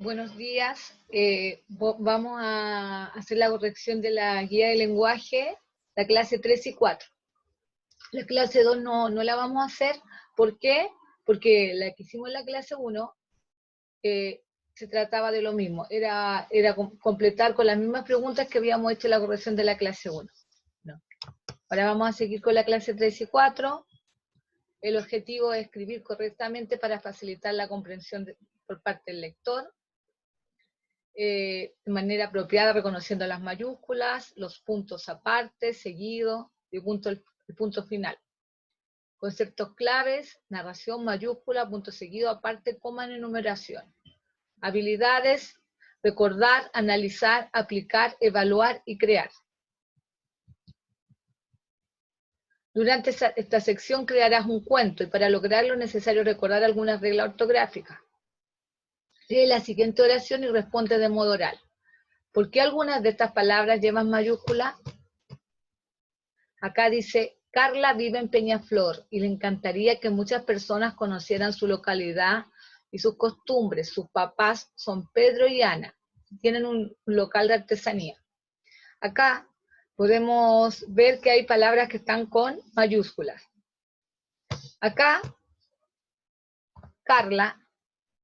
Buenos días. Vamos a hacer la corrección de la guía de lenguaje, la clase 3 y 4. La clase 2 no la vamos a hacer. ¿Por qué? Porque la que hicimos en la clase 1 se trataba de lo mismo. Era completar con las mismas preguntas que habíamos hecho en la corrección de la clase 1. No. Ahora vamos a seguir con la clase 3 y 4. El objetivo es escribir correctamente para facilitar la comprensión por parte del lector. De manera apropiada, reconociendo las mayúsculas, los puntos aparte, seguido, y el punto final. Conceptos claves, narración, mayúscula, punto seguido, aparte, coma en enumeración. Habilidades, recordar, analizar, aplicar, evaluar y crear. Durante esta sección crearás un cuento y para lograrlo es necesario recordar algunas reglas ortográficas. Lee la siguiente oración y responde de modo oral. ¿Por qué algunas de estas palabras llevan mayúscula? Acá dice, Carla vive en Peñaflor y le encantaría que muchas personas conocieran su localidad y sus costumbres. Sus papás son Pedro y Ana. Tienen un local de artesanía. Acá podemos ver que hay palabras que están con mayúsculas. Acá, Carla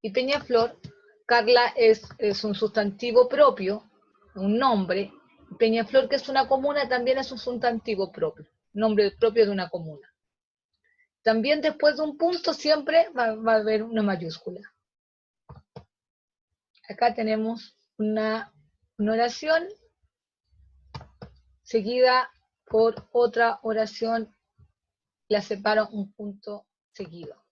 y Peñaflor. Carla es un sustantivo propio, un nombre. Peñaflor, que es una comuna, también es un sustantivo propio, nombre propio de una comuna. También después de un punto siempre va a haber una mayúscula. Acá tenemos una oración seguida por otra oración, la separo un punto seguido.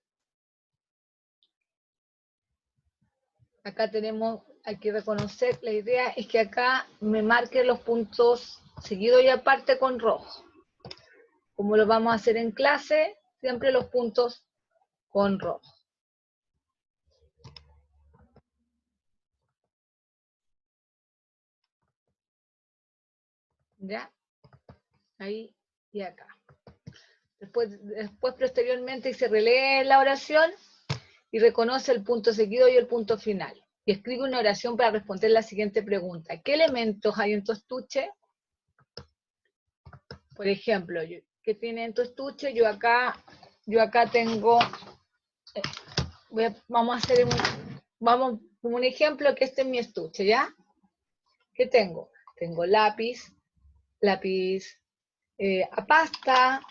Acá tenemos, hay que reconocer, la idea es que acá me marque los puntos seguidos y aparte con rojo. Como lo vamos a hacer en clase, siempre los puntos con rojo. ¿Ya? Ahí y acá. Después posteriormente se relee la oración y reconoce el punto seguido y el punto final. Y escribe una oración para responder la siguiente pregunta. ¿Qué elementos hay en tu estuche? Por ejemplo, ¿qué tiene en tu estuche? Yo acá tengo, vamos a hacer un ejemplo que este es mi estuche, ¿ya? ¿Qué tengo? Tengo lápiz a pasta,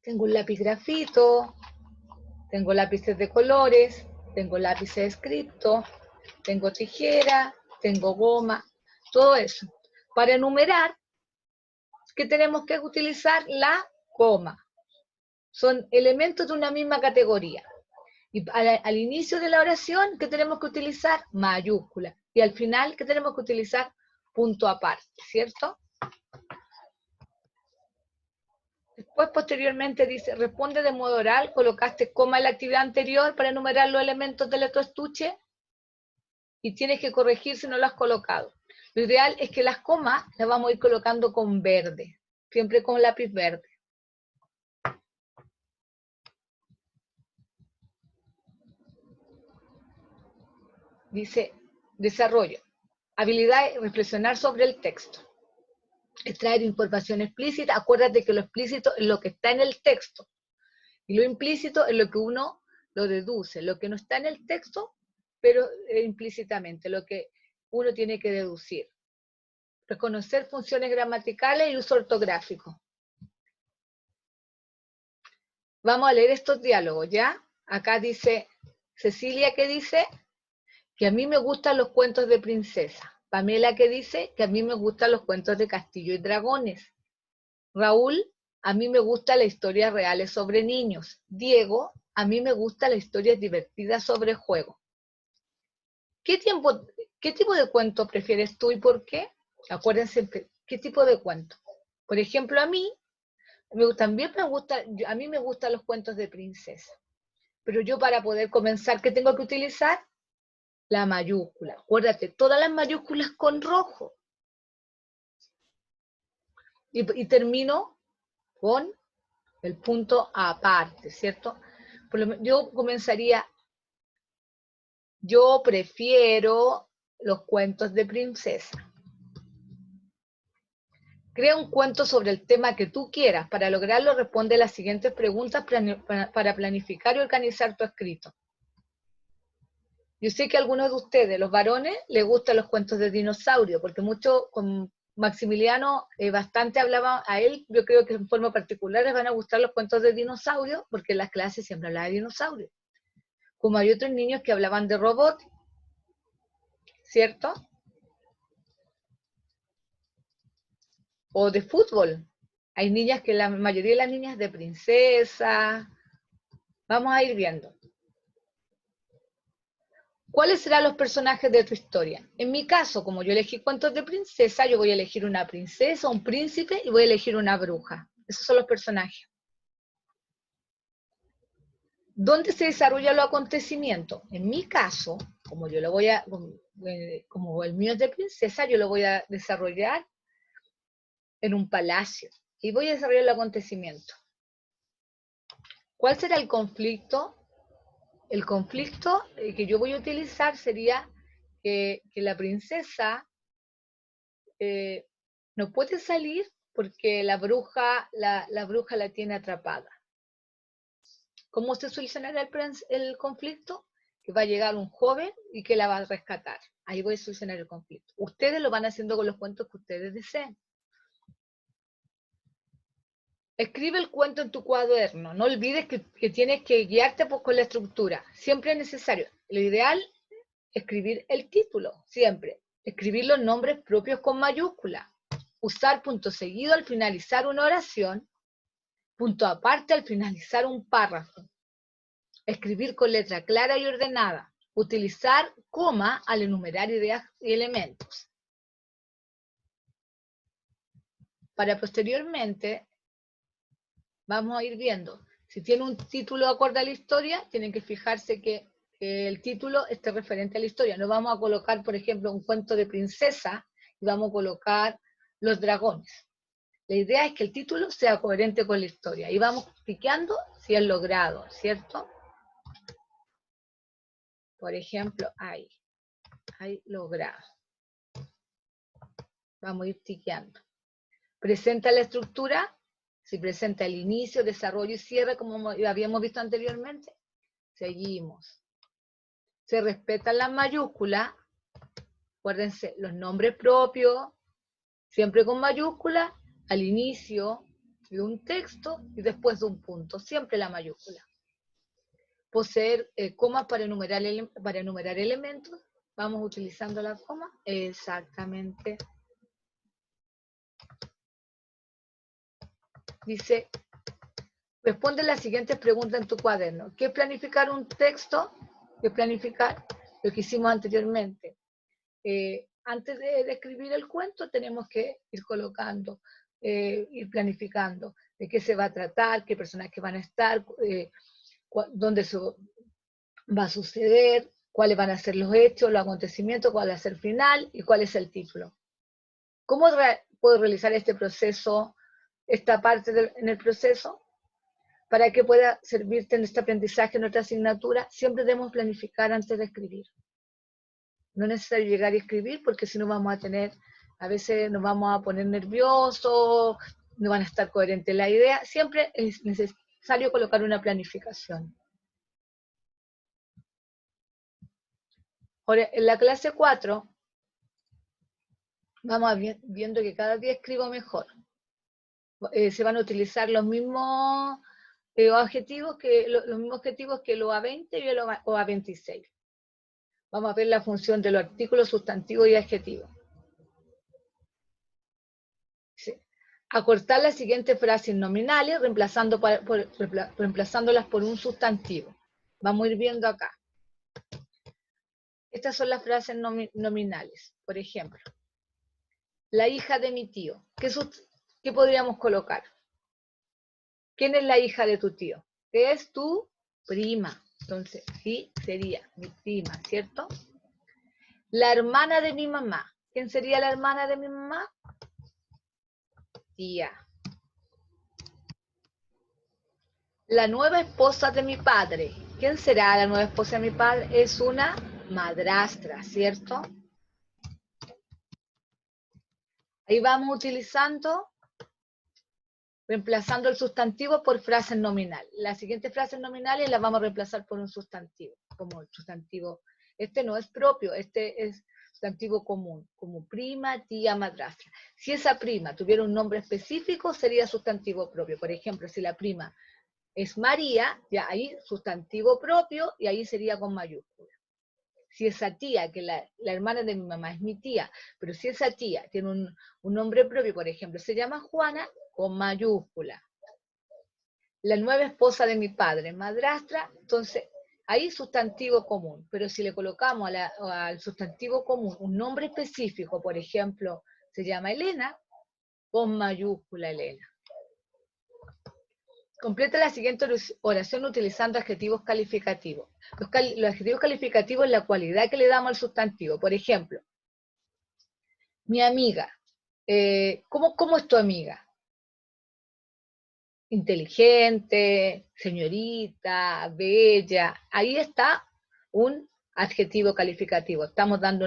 tengo un lápiz grafito, tengo lápices de colores, tengo lápices de escrito, tengo tijera, tengo goma, todo eso. Para enumerar, ¿qué tenemos que utilizar? La coma. Son elementos de una misma categoría. Y al inicio de la oración, ¿qué tenemos que utilizar? Mayúscula. Y al final, ¿qué tenemos que utilizar? Punto aparte, ¿cierto? Después, posteriormente, dice, responde de modo oral, colocaste coma en la actividad anterior para enumerar los elementos del tu estuche y tienes que corregir si no lo has colocado. Lo ideal es que las comas las vamos a ir colocando con verde, siempre con lápiz verde. Dice, desarrollo. Habilidad de reflexionar sobre el texto. Extraer información explícita. Acuérdate que lo explícito es lo que está en el texto. Y lo implícito es lo que uno lo deduce. Lo que no está en el texto, pero implícitamente, lo que uno tiene que deducir. Reconocer funciones gramaticales y uso ortográfico. Vamos a leer estos diálogos, ¿ya? Acá dice, Cecilia, ¿qué dice? Que a mí me gustan los cuentos de princesa. Pamela, que dice que a mí me gustan los cuentos de castillo y dragones. Raúl, a mí me gustan las historias reales sobre niños. Diego, a mí me gustan las historias divertidas sobre juegos. ¿Qué tipo de cuento prefieres tú y por qué? Acuérdense, ¿qué tipo de cuento? Por ejemplo, a mí me gustan los cuentos de princesa. Pero yo para poder comenzar, ¿qué tengo que utilizar? La mayúscula. Acuérdate, todas las mayúsculas con rojo. Y termino con el punto aparte, ¿cierto? Yo comenzaría Yo prefiero los cuentos de princesa. Crea un cuento sobre el tema que tú quieras. Para lograrlo, responde las siguientes preguntas para planificar y organizar tu escrito. Yo sé que a algunos de ustedes, los varones, les gustan los cuentos de dinosaurio, porque mucho, con Maximiliano, bastante hablaba a él, yo creo que en forma particular les van a gustar los cuentos de dinosaurio, porque en las clases siempre hablaba de dinosaurios. Como hay otros niños que hablaban de robots, ¿cierto? O de fútbol. Hay niñas que la mayoría de las niñas de princesa. Vamos a ir viendo. ¿Cuáles serán los personajes de tu historia? En mi caso, como yo elegí cuentos de princesa, yo voy a elegir una princesa, un príncipe y voy a elegir una bruja. Esos son los personajes. ¿Dónde se desarrollan los acontecimientos? En mi caso, como yo lo voy a, como el mío es de princesa, yo lo voy a desarrollar en un palacio y voy a desarrollar el acontecimiento. ¿Cuál será el conflicto? El conflicto que yo voy a utilizar sería que la princesa no puede salir porque la bruja la tiene atrapada. ¿Cómo se solucionará el conflicto? Que va a llegar un joven y que la va a rescatar. Ahí voy a solucionar el conflicto. Ustedes lo van haciendo con los cuentos que ustedes deseen. Escribe el cuento en tu cuaderno. No olvides que tienes que guiarte con la estructura. Siempre es necesario. Lo ideal es escribir el título, siempre. Escribir los nombres propios con mayúscula. Usar punto seguido al finalizar una oración. Punto aparte al finalizar un párrafo. Escribir con letra clara y ordenada. Utilizar coma al enumerar ideas y elementos. Para posteriormente, vamos a ir viendo. Si tiene un título acorde a la historia, tienen que fijarse que el título esté referente a la historia. No vamos a colocar, por ejemplo, un cuento de princesa y vamos a colocar los dragones. La idea es que el título sea coherente con la historia. Y vamos piqueando si es logrado, ¿cierto? Por ejemplo, hay logrado. Vamos a ir tiqueando. Presenta la estructura, si presenta el inicio, desarrollo y cierre, como habíamos visto anteriormente. Seguimos. Se respetan las mayúsculas. Acuérdense, los nombres propios, siempre con mayúscula, al inicio de un texto y después de un punto, siempre la mayúscula. Poseer comas para enumerar elementos. Vamos utilizando la coma. Exactamente. Dice, responde las siguientes preguntas en tu cuaderno. ¿Qué es planificar un texto? ¿Qué es planificar? Lo que hicimos anteriormente. Antes de escribir el cuento tenemos que ir colocando, ir planificando de qué se va a tratar, qué personajes van a estar, dónde se va a suceder, cuáles van a ser los hechos, los acontecimientos, cuál va a ser el final y cuál es el título. ¿Cómo puedo realizar este proceso, esta parte en el proceso? Para que pueda servirte en este aprendizaje, en nuestra asignatura, siempre debemos planificar antes de escribir. No es necesario llegar y escribir porque si no vamos a tener, a veces nos vamos a poner nerviosos, no van a estar coherentes la idea. Siempre es necesario colocar una planificación. Ahora, en la clase 4, vamos viendo que cada día escribo mejor. Se van a utilizar los mismos objetivos que lo A20 y el OA26. Vamos a ver la función de los artículos, sustantivos y adjetivos. Sí. Acortar las siguientes frases nominales, reemplazándolas por un sustantivo. Vamos a ir viendo acá. Estas son las frases nominales. Por ejemplo, la hija de mi tío. ¿Qué podríamos colocar? ¿Quién es la hija de tu tío? ¿Qué es tu prima? Entonces, sí, sería mi prima, ¿cierto? La hermana de mi mamá. ¿Quién sería la hermana de mi mamá? Tía. La nueva esposa de mi padre. ¿Quién será la nueva esposa de mi padre? Es una madrastra, ¿cierto? Ahí vamos utilizando, reemplazando el sustantivo por frases nominales. Las siguientes frases nominales las vamos a reemplazar por un sustantivo, como el sustantivo. Este no es propio, este es sustantivo común, como prima, tía, madrastra. Si esa prima tuviera un nombre específico, sería sustantivo propio. Por ejemplo, si la prima es María, ya ahí sustantivo propio y ahí sería con mayúscula. Si esa tía, que la hermana de mi mamá es mi tía, pero si esa tía tiene un nombre propio, por ejemplo, se llama Juana, con mayúscula. La nueva esposa de mi padre, madrastra, entonces ahí sustantivo común, pero si le colocamos al sustantivo común un nombre específico, por ejemplo, se llama Elena, con mayúscula Elena. Completa la siguiente oración utilizando adjetivos calificativos. Los adjetivos calificativos es la cualidad que le damos al sustantivo. Por ejemplo, mi amiga. ¿Cómo es tu amiga? Inteligente, señorita, bella. Ahí está un adjetivo calificativo. Estamos dando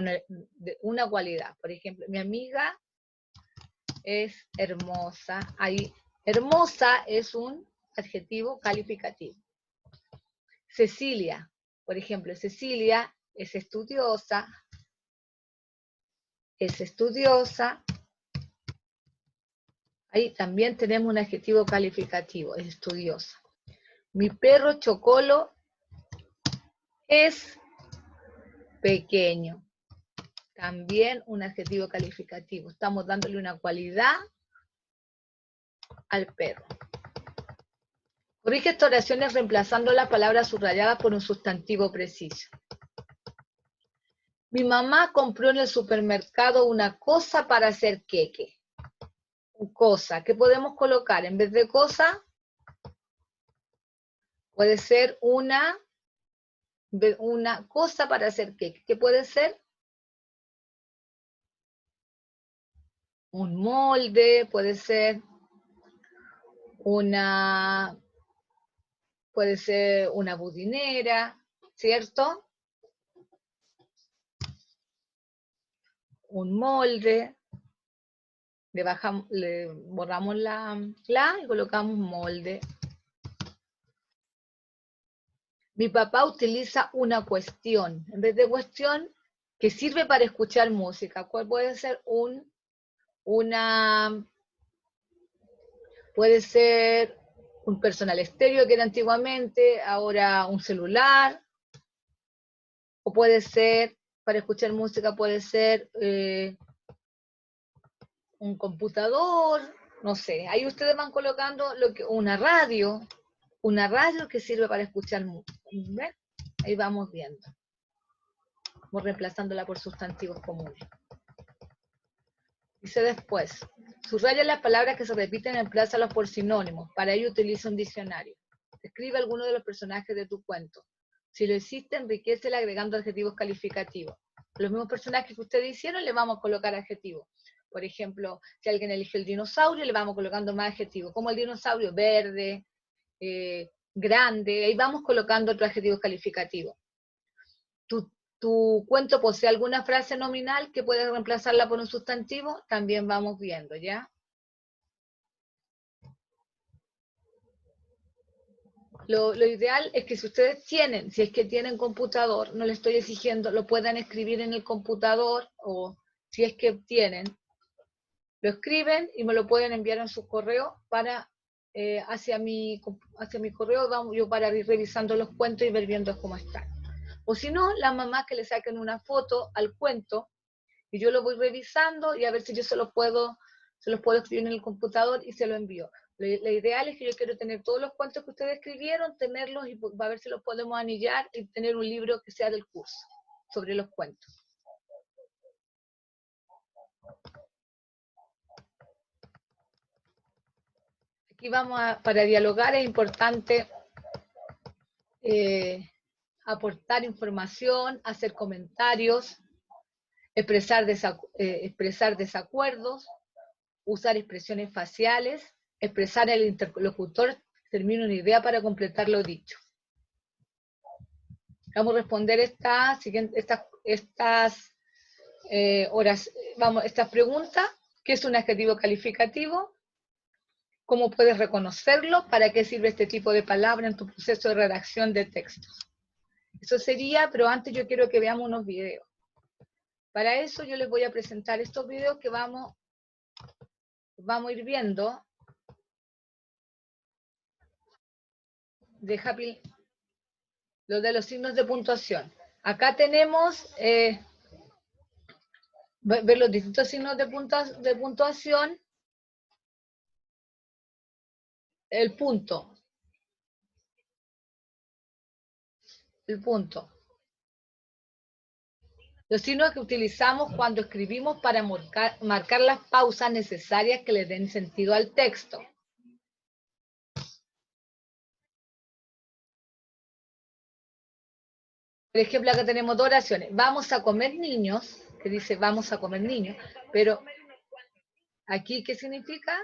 una cualidad. Por ejemplo, mi amiga es hermosa. Ahí, hermosa es un adjetivo calificativo. Cecilia, por ejemplo, Cecilia es estudiosa. Ahí también tenemos un adjetivo calificativo, es estudiosa. Mi perro Chocolo es pequeño. También un adjetivo calificativo. Estamos dándole una cualidad al perro. Corrige estas oraciones reemplazando las palabras subrayadas por un sustantivo preciso. Mi mamá compró en el supermercado una cosa para hacer queque. Cosa. ¿Qué podemos colocar? En vez de cosa, puede ser una cosa para hacer queque. ¿Qué puede ser? Un molde, puede ser una budinera, ¿cierto? Un molde. Le borramos la y colocamos molde. Mi papá utiliza una cuestión, en vez de cuestión, que sirve para escuchar música. ¿Cuál puede ser? Puede ser un personal estéreo que era antiguamente, ahora un celular, o puede ser, para escuchar música, puede ser un computador, no sé. Ahí ustedes van colocando una radio que sirve para escuchar música. ¿Ven? Ahí vamos viendo. Vamos reemplazándola por sustantivos comunes. Dice después, subraya las palabras que se repiten y reemplázalas por sinónimos. Para ello utiliza un diccionario. Escribe alguno de los personajes de tu cuento. Si lo hiciste, enriquecela agregando adjetivos calificativos. Los mismos personajes que ustedes hicieron, le vamos a colocar adjetivos. Por ejemplo, si alguien eligió el dinosaurio, le vamos colocando más adjetivos, como el dinosaurio verde, grande, ahí vamos colocando otros adjetivos calificativos. Tu cuento posee alguna frase nominal que puedes reemplazarla por un sustantivo, también vamos viendo, ¿ya? Lo ideal es que si ustedes tienen, si es que tienen computador, no les estoy exigiendo, lo puedan escribir en el computador, o si es que tienen, lo escriben y me lo pueden enviar en su correo para hacia mi correo, vamos yo para ir revisando los cuentos y ver viendo cómo están. O si no, las mamás que le saquen una foto al cuento y yo lo voy revisando y a ver si yo se los puedo escribir en el computador y se lo envío. Lo ideal es que yo quiero tener todos los cuentos que ustedes escribieron, tenerlos y a ver si los podemos anillar y tener un libro que sea del curso sobre los cuentos. Aquí para dialogar es importante aportar información, hacer comentarios, expresar desacuerdos, usar expresiones faciales, expresar al interlocutor, termina una idea para completar lo dicho. Vamos a responder estas preguntas. ¿Qué es un adjetivo calificativo? ¿Cómo puedes reconocerlo? ¿Para qué sirve este tipo de palabra en tu proceso de redacción de textos? Eso sería, pero antes yo quiero que veamos unos videos. Para eso yo les voy a presentar estos videos que vamos a ir viendo de Happy, los de los signos de puntuación. Acá tenemos ver los distintos signos de puntuación, el punto. Los signos que utilizamos cuando escribimos para marcar las pausas necesarias que le den sentido al texto. Por ejemplo, acá tenemos dos oraciones. Vamos a comer niños, que dice vamos a comer niños, pero aquí, ¿qué significa?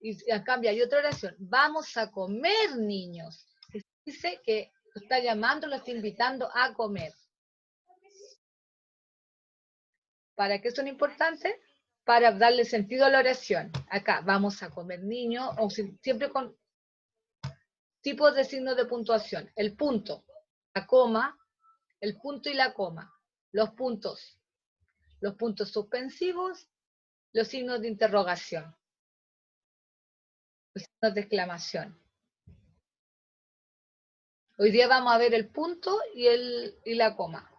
Y a cambio hay otra oración. Vamos a comer niños. Dice que lo está llamando, lo está invitando a comer. ¿Para qué son importantes? Para darle sentido a la oración. Acá, vamos a comer niños, o siempre con tipos de signos de puntuación. El punto, la coma, el punto y la coma. Los puntos suspensivos, los signos de interrogación, los signos de exclamación. Hoy día vamos a ver el punto y la coma.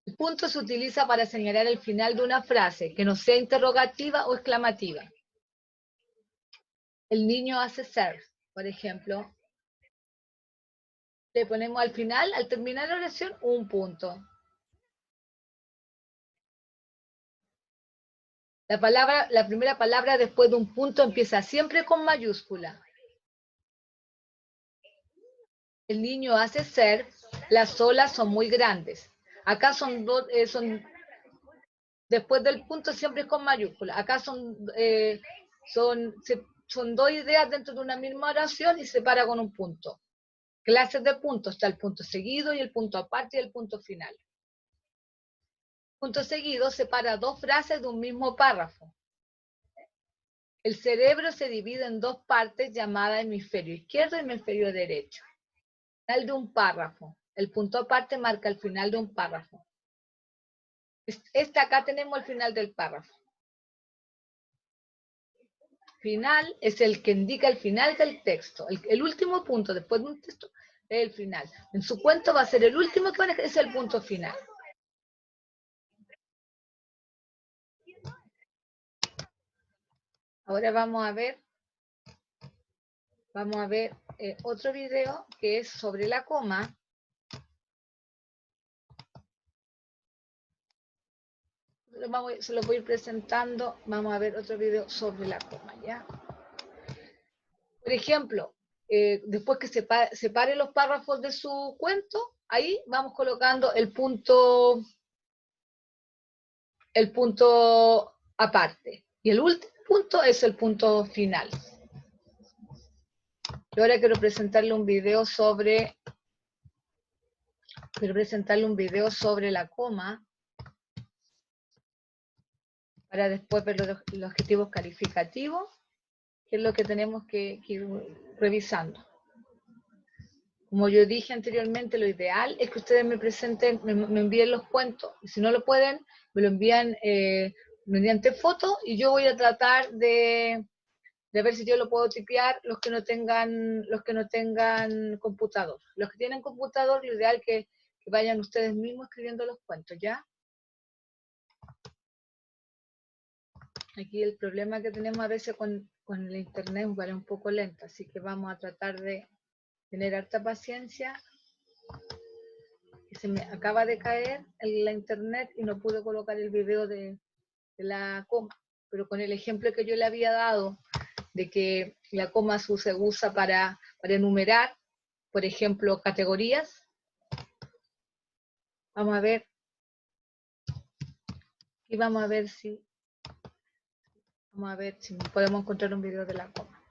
El punto se utiliza para señalar el final de una frase que no sea interrogativa o exclamativa. El niño hace ser, por ejemplo. Le ponemos al final, al terminar la oración, un punto. La primera palabra después de un punto empieza siempre con mayúscula. El niño hace ser, las olas son muy grandes. Acá son dos, después del punto siempre es con mayúscula. Acá son dos ideas dentro de una misma oración y se para con un punto. Clases de puntos, está el punto seguido y el punto aparte y el punto final. Punto seguido separa dos frases de un mismo párrafo. El cerebro se divide en dos partes llamadas hemisferio izquierdo y hemisferio derecho. Final de un párrafo. El punto aparte marca el final de un párrafo. Acá tenemos el final del párrafo. Final es el que indica el final del texto. El último punto después de un texto es el final. En su cuento va a ser el último que es el punto final. Ahora vamos a ver otro video que es sobre la coma. Se los voy a ir presentando. Vamos a ver otro video sobre la coma, ¿ya? Por ejemplo, después que separe los párrafos de su cuento, ahí vamos colocando el punto aparte. Y el último punto es el punto final. Y ahora quiero presentarle un video sobre la coma, para después ver los adjetivos calificativos, que es lo que tenemos que ir revisando. Como yo dije anteriormente, lo ideal es que ustedes me presenten, me envíen los cuentos. Y si no lo pueden, me lo envían mediante foto y yo voy a tratar de ver si yo lo puedo tipear los que no tengan computador. Los que tienen computador, lo ideal es que vayan ustedes mismos escribiendo los cuentos, ¿ya? Aquí el problema que tenemos a veces con el internet es un poco lento, así que vamos a tratar de tener harta paciencia. Se me acaba de caer la internet y no pude colocar el video de la coma, pero con el ejemplo que yo le había dado de que la coma se usa para enumerar, por ejemplo, categorías. Vamos a ver, y vamos a ver si podemos encontrar un video de la coma.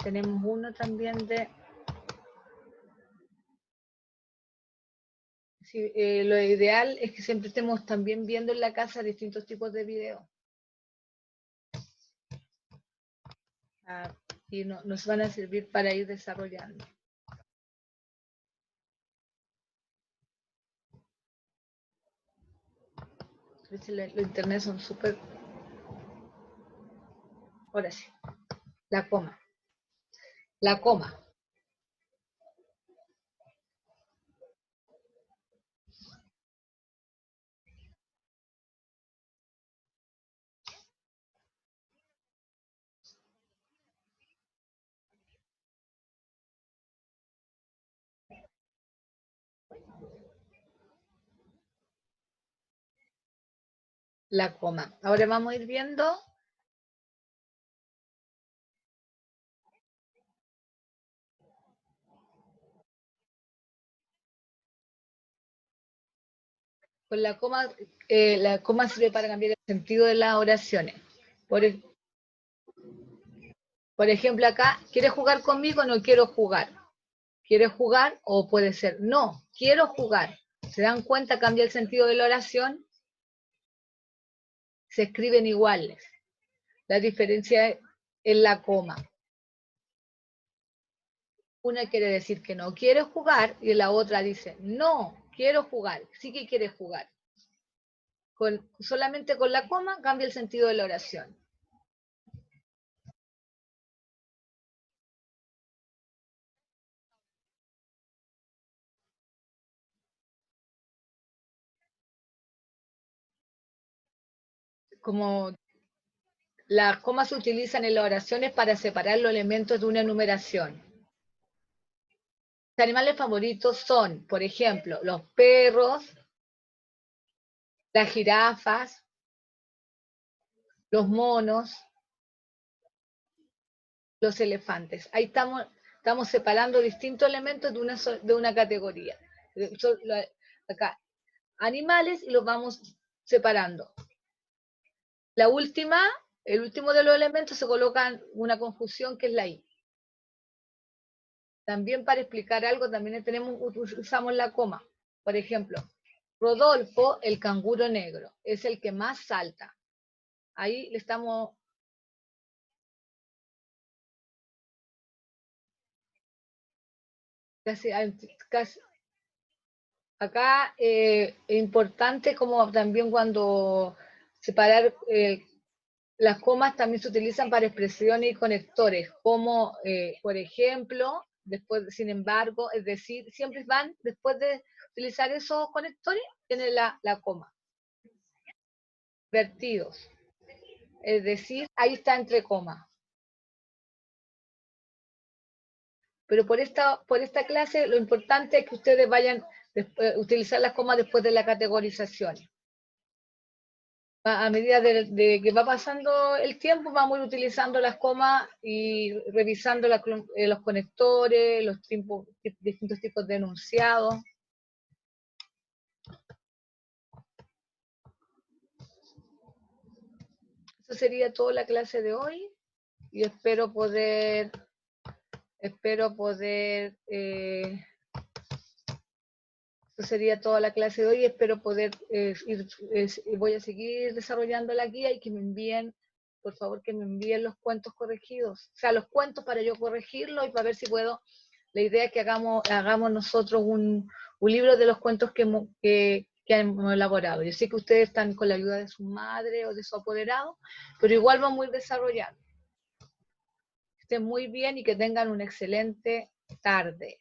tenemos uno también de... Sí, lo ideal es que siempre estemos también viendo en la casa distintos tipos de videos. Y nos van a servir para ir desarrollando. Los internet son súper... Ahora sí, la coma. La coma. La coma. Ahora vamos a ir viendo con la coma sirve para cambiar el sentido de las oraciones. Por ejemplo, acá, ¿quieres jugar conmigo o no quiero jugar? ¿Quieres jugar? O puede ser, no, quiero jugar. ¿Se dan cuenta? Cambia el sentido de la oración. Se escriben iguales. La diferencia es en la coma. Una quiere decir que no quiere jugar y la otra dice, no, quiero jugar, sí que quiere jugar. Solamente con la coma cambia el sentido de la oración. Como las comas se utilizan en las oraciones para separar los elementos de una enumeración. Los animales favoritos son, por ejemplo, los perros, las jirafas, los monos, los elefantes. Ahí estamos separando distintos elementos de una categoría. Acá, animales, y los vamos separando. La última, el último de los elementos se coloca en una conjunción que es la I. También para explicar algo, también usamos la coma. Por ejemplo, Rodolfo, el canguro negro, es el que más salta. Ahí le estamos... casi acá es importante como también cuando separar las comas también se utilizan para expresiones y conectores, como por ejemplo, después, sin embargo, es decir, siempre van después de utilizar esos conectores, tiene la coma. Vertidos. Es decir, ahí está entre comas. Pero por esta clase lo importante es que ustedes vayan a utilizar las comas después de la categorización. A medida de que va pasando el tiempo, vamos a ir utilizando las comas y revisando los conectores, los distintos tipos de enunciados. Eso sería toda la clase de hoy y espero poder eso sería toda la clase de hoy. Espero poder voy a seguir desarrollando la guía y que me envíen, por favor, que me envíen los cuentos corregidos. O sea, los cuentos para yo corregirlos y para ver si puedo. La idea es que hagamos nosotros un libro de los cuentos que hemos elaborado. Yo sé que ustedes están con la ayuda de su madre o de su apoderado, pero igual vamos a ir desarrollando. Que estén muy bien y que tengan una excelente tarde.